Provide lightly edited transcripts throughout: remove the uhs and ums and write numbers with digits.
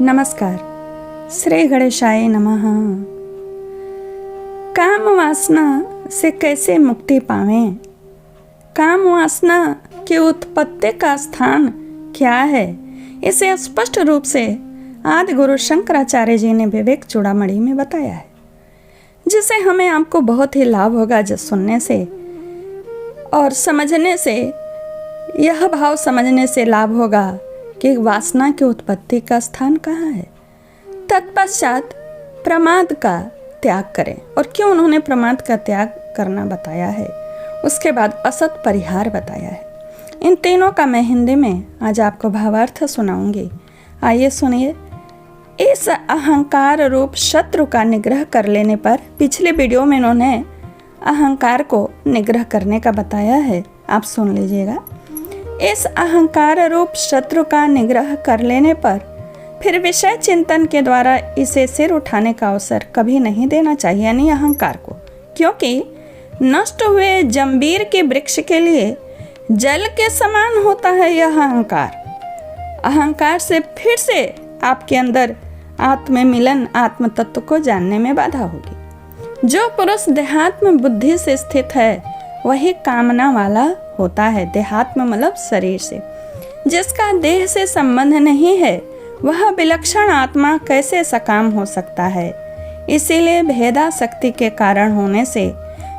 नमस्कार। श्री गणेशाय नमः। काम वासना से कैसे मुक्ति पावें? काम वासना की उत्पत्ति का स्थान क्या है, इसे स्पष्ट रूप से आदि गुरु शंकराचार्य जी ने विवेक चूड़ामणि में बताया है, जिसे हमें आपको बहुत ही लाभ होगा जो सुनने से और समझने से। यह भाव समझने से लाभ होगा कि वासना की उत्पत्ति का स्थान कहाँ है। तत्पश्चात प्रमाद का त्याग करें, और क्यों उन्होंने प्रमाद का त्याग करना बताया है। उसके बाद असत परिहार बताया है। इन तीनों का मैं हिंदी में आज आपको भावार्थ सुनाऊंगी। आइए सुनिए। इस अहंकार रूप शत्रु का निग्रह कर लेने पर, पिछले वीडियो में इन्होंने अहंकार को निग्रह करने का बताया है, आप सुन लीजिएगा। इस अहंकार रूप शत्रु का निग्रह कर लेने पर फिर विषय चिंतन के द्वारा इसे सिर उठाने का अवसर कभी नहीं देना चाहिए, यानी अहंकार को, क्योंकि नष्ट हुए जंबीर के वृक्ष के लिए जल के समान होता है यह अहंकार। अहंकार से फिर से आपके अंदर आत्म मिलन, आत्म तत्व को जानने में बाधा होगी। जो पुरुष देहात्म बुद्धि से स्थित है वही कामना वाला होता है। देहात्म मतलब शरीर से। जिसका देह से संबंध नहीं है वह विलक्षण आत्मा कैसे सकाम हो सकता है। इसीलिए भेदासक्ति के कारण होने से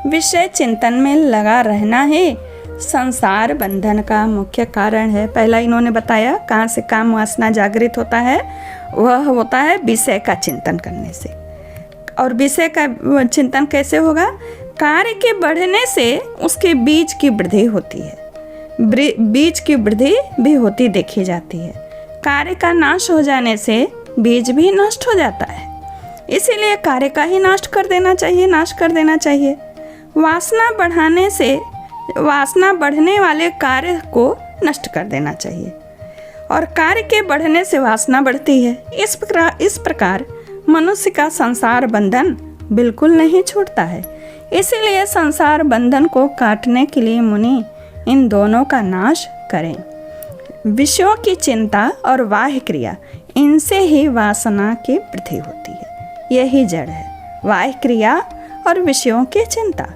विषय चिंतन में लगा रहना ही संसार बंधन का मुख्य कारण है। पहला इन्होंने बताया कहाँ से काम वासना जागृत होता है, वह होता है विषय का चिंतन करने से। और विषय का चिंतन कैसे होगा? कार्य के बढ़ने से उसके बीज की वृद्धि होती है। बीज की वृद्धि भी होती देखी जाती है। कार्य का नाश हो जाने से बीज भी नष्ट हो जाता है। इसीलिए कार्य का ही नाश कर देना चाहिए। वासना बढ़ाने से वासना बढ़ने वाले कार्य को नष्ट कर देना चाहिए, और कार्य के बढ़ने से वासना बढ़ती है। इस प्रकार मनुष्य का संसार बंधन बिल्कुल नहीं छूटता है। इसीलिए संसार बंधन को काटने के लिए मुनि इन दोनों का नाश करें। विषयों की चिंता और बाह्य क्रिया, इनसे ही वासना की वृद्धि होती है। यही जड़ है, बाह्य क्रिया और विषयों की चिंता।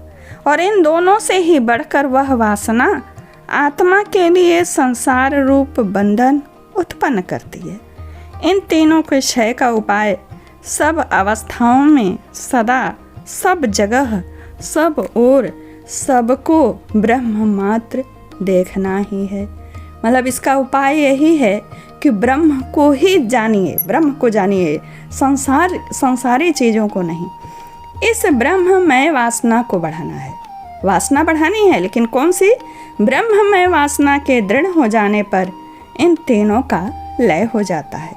और इन दोनों से ही बढ़कर वह वासना आत्मा के लिए संसार रूप बंधन उत्पन्न करती है। इन तीनों के क्षय का उपाय सब अवस्थाओं में, सदा, सब जगह, सब ओर, सबको ब्रह्म मात्र देखना ही है। मतलब इसका उपाय यही है कि ब्रह्म को ही जानिए, ब्रह्म को जानिए, संसारी चीज़ों को नहीं। इस ब्रह्ममय वासना को बढ़ाना है। वासना बढ़ानी है, लेकिन कौन सी? ब्रह्ममय वासना के दृढ़ हो जाने पर इन तीनों का लय हो जाता है।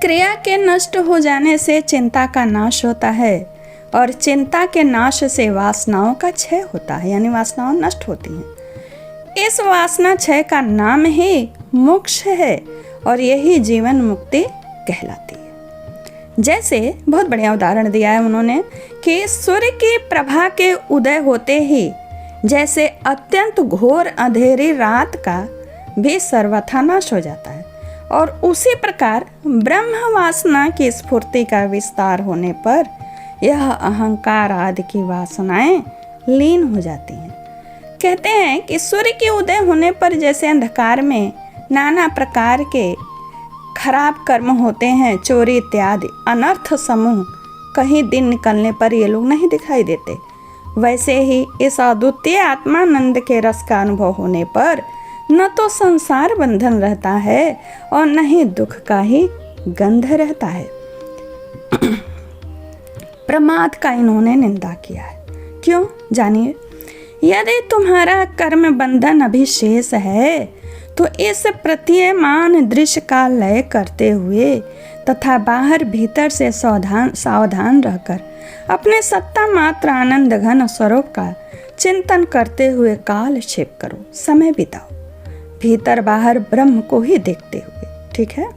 क्रिया के नष्ट हो जाने से चिंता का नाश होता है, और चिंता के नाश से वासनाओं का क्षय होता है, यानी वासनाएं नष्ट होती हैं। इस वासना क्षय का नाम ही मोक्ष है, और यही जीवन मुक्ति कहलाती है। जैसे बहुत बढ़िया उदाहरण दिया है उन्होंने कि सूर्य की प्रभा के उदय होते ही जैसे अत्यंत घोर अंधेरी रात का भी सर्वथा नाश हो जाता है, और उसी प्रकार ब्रह्म वासना की स्फूर्ति का विस्तार होने पर यह अहंकार आदि की वासनाएं लीन हो जाती हैं। कहते हैं कि सूर्य के उदय होने पर जैसे अंधकार में नाना प्रकार के खराब कर्म होते हैं, चोरी इत्यादि अनर्थ समूह, कहीं दिन निकलने पर ये लोग नहीं दिखाई देते, वैसे ही इस अद्वितीय आत्मानंद के रस का अनुभव होने पर न तो संसार बंधन रहता है और न ही दुख का ही गंध रहता है। प्रमाद का इन्होंने निंदा किया है। क्यों? जानिए। यदि तुम्हारा कर्म बंधन अभी शेष है तो इस प्रतीयमान दृश्य का लय करते हुए तथा बाहर भीतर से सावधान रहकर अपने सत्ता मात्र आनंद घन स्वरूप का चिंतन करते हुए काल क्षेप करो, समय बिताओ, भीतर बाहर ब्रह्म को ही देखते हुए। ठीक है।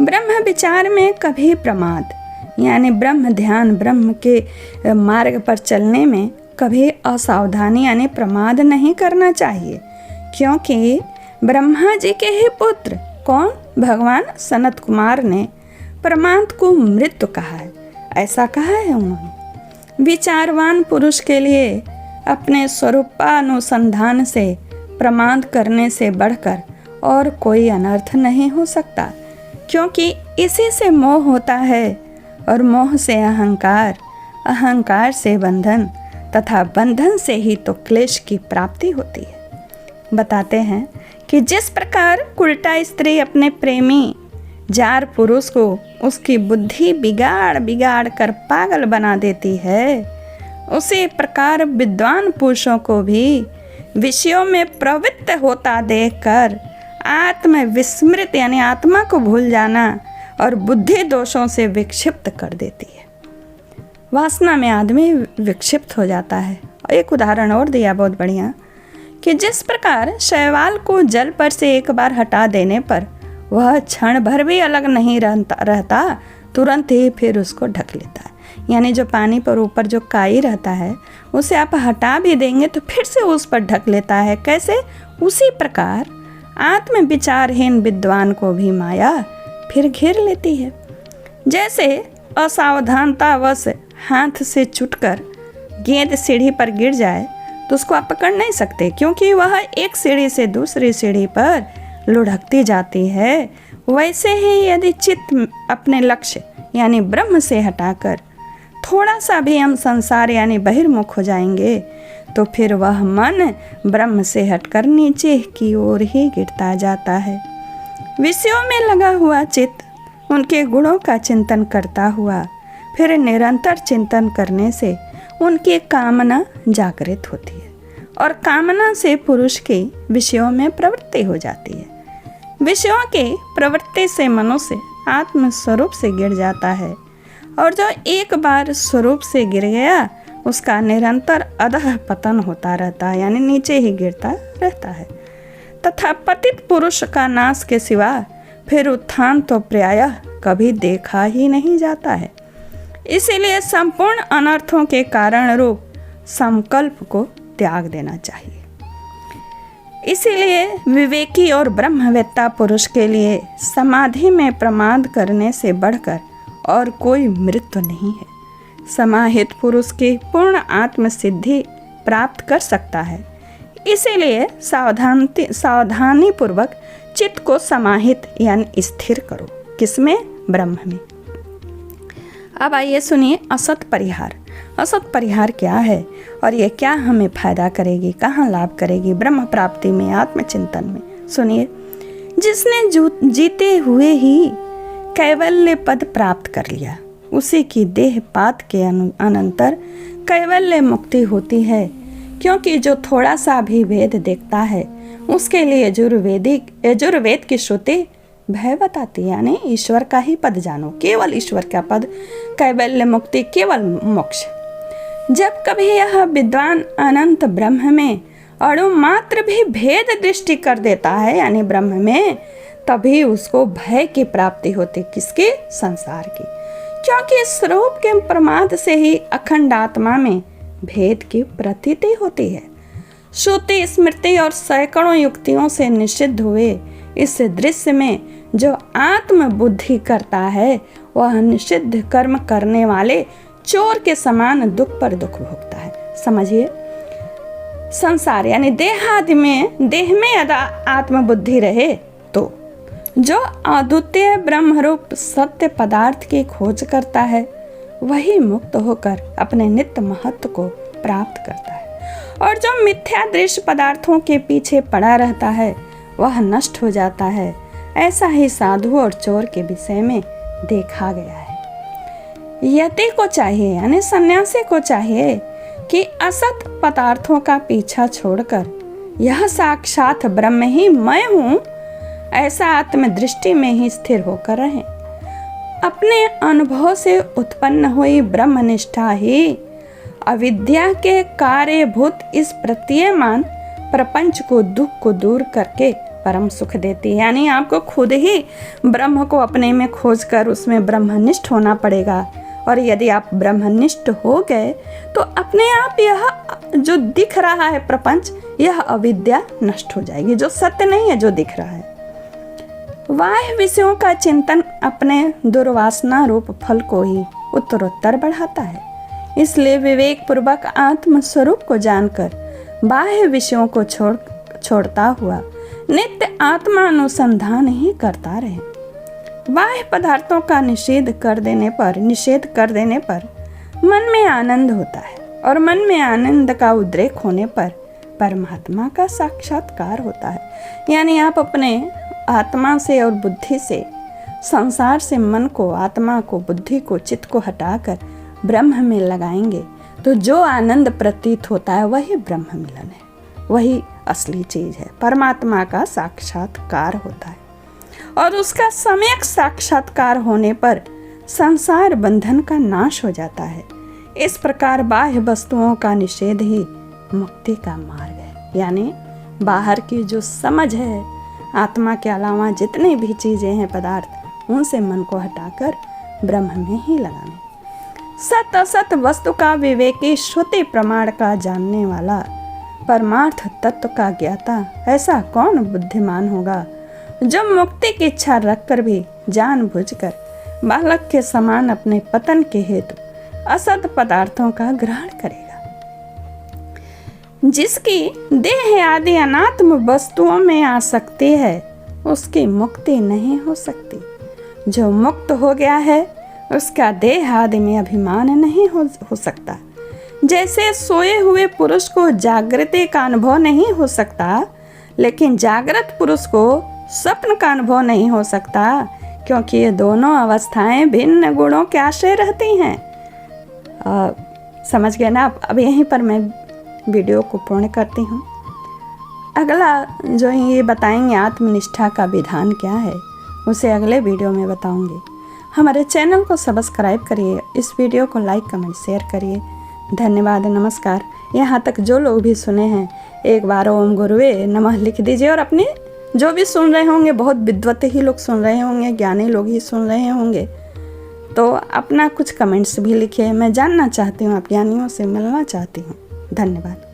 ब्रह्म विचार में कभी प्रमाद, यानी ब्रह्म ध्यान, ब्रह्म के मार्ग पर चलने में कभी असावधानी यानी प्रमाद नहीं करना चाहिए, क्योंकि ब्रह्मा जी के ही पुत्र कौन? भगवान सनत कुमार ने प्रमाद को मृत्यु कहा है, ऐसा कहा है उन्होंने। विचारवान पुरुष के लिए अपने स्वरूपानुसंधान से प्रमाद करने से बढ़कर और कोई अनर्थ नहीं हो सकता, क्योंकि इसी से मोह होता है और मोह से अहंकार, अहंकार से बंधन तथा बंधन से ही तो क्लेश की प्राप्ति होती है। बताते हैं कि जिस प्रकार उल्टा स्त्री अपने प्रेमी जार पुरुष को उसकी बुद्धि बिगाड़ बिगाड़ कर पागल बना देती है, उसी प्रकार विद्वान पुरुषों को भी विषयों में प्रवृत्त होता देखकर आत्म विस्मृत यानी आत्मा को भूल जाना और बुद्धि दोषों से विक्षिप्त कर देती है। वासना में आदमी विक्षिप्त हो जाता है। एक उदाहरण और दिया बहुत बढ़िया कि जिस प्रकार शैवाल को जल पर से एक बार हटा देने पर वह क्षण भर भी अलग नहीं रहता, तुरंत ही फिर उसको ढक लेता है। यानी जो पानी पर ऊपर जो काई रहता है उसे आप हटा भी देंगे तो फिर से उस पर ढक लेता है। कैसे? उसी प्रकार आत्म विचारहीन विद्वान को भी माया फिर घेर लेती है। जैसे असावधानतावश हाथ से छूटकर गेंद सीढ़ी पर गिर जाए तो उसको आप पकड़ नहीं सकते, क्योंकि वह एक सीढ़ी से दूसरी सीढ़ी पर लुढ़कती जाती है। वैसे ही यदि चित्त अपने लक्ष्य यानी ब्रह्म से हटाकर थोड़ा सा भी हम संसार यानी बहिर्मुख हो जाएंगे तो फिर वह मन ब्रह्म से हटकर नीचे की ओर ही गिरता जाता है। विषयों में लगा हुआ चित्त उनके गुणों का चिंतन करता हुआ फिर निरंतर चिंतन करने से उनकी कामना जागृत होती है और कामना से पुरुष की विषयों में प्रवृत्ति हो जाती है। विषयों की प्रवृत्ति से मनुष्य आत्म स्वरूप से गिर जाता है और जो एक बार स्वरूप से गिर गया उसका निरंतर अधः पतन होता रहता है, यानी नीचे ही गिरता रहता है। तथा पतित पुरुष का नाश के सिवा फिर उत्थान तो प्रायः कभी देखा ही नहीं जाता है। इसीलिए संपूर्ण अनर्थों के कारण रूप संकल्प को त्याग देना चाहिए। इसीलिए विवेकी और ब्रह्मवेत्ता पुरुष के लिए समाधि में प्रमाद करने से बढ़कर और कोई मृत्यु नहीं है। समाहित पुरुष की पूर्ण आत्म सिद्धि प्राप्त कर सकता है। इसीलिए सावधानी पूर्वक चित्त को समाहित यानी स्थिर करो। किसमें? ब्रह्म में। अब आइए सुनिए असत परिहार। असत परिहार क्या है और ये क्या हमें फायदा करेगी, कहाँ लाभ करेगी ब्रह्म प्राप्ति में, आत्मचिंतन में? सुनिए। जिसने जीते हुए ही कैवल्य पद प्राप्त कर लिया उसी की देह पात के अनंतर कैवल्य मुक्ति होती है, क्योंकि जो थोड़ा सा भी भेद देखता है उसके लिए यजुर्वेद की श्रुति भय बताती है, यानी ईश्वर का ही पद जानो, केवल ईश्वर का पद, कैवल्य मुक्ति, केवल मोक्ष। जब कभी यह विद्वान अनंत ब्रह्म में अणु मात्र भी भेद दृष्टि कर देता है यानी ब्रह्म में, तभी उसको भय की प्राप्ति होती। किसकी? संसार की। क्योंकि स्वरूप के प्रमाद से ही अखंड आत्मा में भेद की प्रतीति होती है। श्रुति, स्मृति और सैकड़ों युक्तियों से निषिद्ध हुए इस दृश्य में जो आत्म बुद्धि करता है वह निषिद्ध कर्म करने वाले चोर के समान दुख पर दुख भोगता है। समझिए, संसार यानी देह में यदि आत्म बुद्धि रहे तो जो अद्वितीय ब्रह्मरूप सत्य पदार्थ की खोज करता है वही मुक्त होकर अपने नित्य महत्व को प्राप्त करता है, और जो मिथ्या दृश्य पदार्थों के पीछे पड़ा रहता है वह नष्ट हो जाता है। ऐसा ही साधु और चोर के विषय में देखा गया है। यति को चाहिए यानी सन्यासी को चाहिए कि असत पदार्थों का पीछा छोड़कर यह साक्षात ब्रह्म ही मैं हूँ ऐसा आत्मदृष्टि में ही स्थिर होकर रहें। अपने अनुभव से उत्पन्न हुई ब्रह्मनिष्ठा ही अविद्या के कार्यभूत इस प्रतीयमान प्रपंच को, दुख को दूर करके परम सुख देती है। यानी आपको खुद ही ब्रह्म को अपने में खोज कर उसमें ब्रह्मनिष्ठ होना पड़ेगा, और यदि आप ब्रह्मनिष्ठ हो गए तो अपने आप यह जो दिख रहा है प्रपंच, यह अविद्या नष्ट हो जाएगी। जो सत्य नहीं है, जो दिख रहा है, बाह्य विषयों का चिंतन अपने दुर्वासना रूप फल को ही उत्तरोत्तर बढ़ाता है। इसलिए विवेक पूर्वक आत्म स्वरूप को जानकर बाह्य विषयों को छोड़ता हुआ नित्य आत्मा अनुसंधान ही करता रहे। बाह्य पदार्थों का निषेध कर देने पर मन में आनंद होता है और मन में आनंद का उद्रेक होने पर परमात्मा का साक्षात्कार होता है। यानी आप अपने आत्मा से और बुद्धि से, संसार से मन को, आत्मा को, बुद्धि को, चित्त को हटाकर ब्रह्म में लगाएंगे तो जो आनंद प्रतीत होता है वही ब्रह्म मिलन है, वही असली चीज है, परमात्मा का साक्षात्कार होता है। और उसका सम्यक साक्षात्कार होने पर संसार बंधन का नाश हो जाता है। इस प्रकार बाह्य वस्तुओं का निषेध ही मुक्ति का मार्ग है। यानी बाहर की जो समझ है, आत्मा के अलावा जितनी भी चीजें हैं, पदार्थ, उनसे मन को हटाकर ब्रह्म में ही लगाने। सत असत वस्तु का विवेकी, श्रुति प्रमाण का जानने वाला, परमार्थ तत्व का ज्ञाता ऐसा कौन बुद्धिमान होगा जो मुक्ति की इच्छा रखकर भी जानबूझकर बालक के समान अपने पतन के हेतु असत पदार्थों का ग्रहण करेगा। जिसकी देह आदि अनात्म वस्तुओं में आसक्ति है उसकी मुक्ति नहीं हो सकती। जो मुक्त हो गया है उसका देह आदि में अभिमान नहीं हो सकता। जैसे सोए हुए पुरुष को जागृति का अनुभव नहीं हो सकता, लेकिन जागृत पुरुष को स्वप्न का अनुभव नहीं हो सकता, क्योंकि ये दोनों अवस्थाएं भिन्न गुणों के आश्रय रहती हैं। समझ गए ना आप? अब यहीं पर मैं वीडियो को पूर्ण करती हूँ। अगला जो ये बताएंगे आत्मनिष्ठा का विधान क्या है, उसे अगले वीडियो में बताऊंगी। हमारे चैनल को सब्सक्राइब करिए, इस वीडियो को लाइक, कमेंट, शेयर करिए। धन्यवाद, नमस्कार। यहाँ तक जो लोग भी सुने हैं एक बार ओम गुरुवे नमः लिख दीजिए। और अपने जो भी सुन रहे होंगे, बहुत विद्वत ही लोग सुन रहे होंगे, ज्ञानी लोग ही सुन रहे होंगे, तो अपना कुछ कमेंट्स भी लिखिए। मैं जानना चाहती हूँ, आप ज्ञानियों से मिलना चाहती हूँ। धन्यवाद।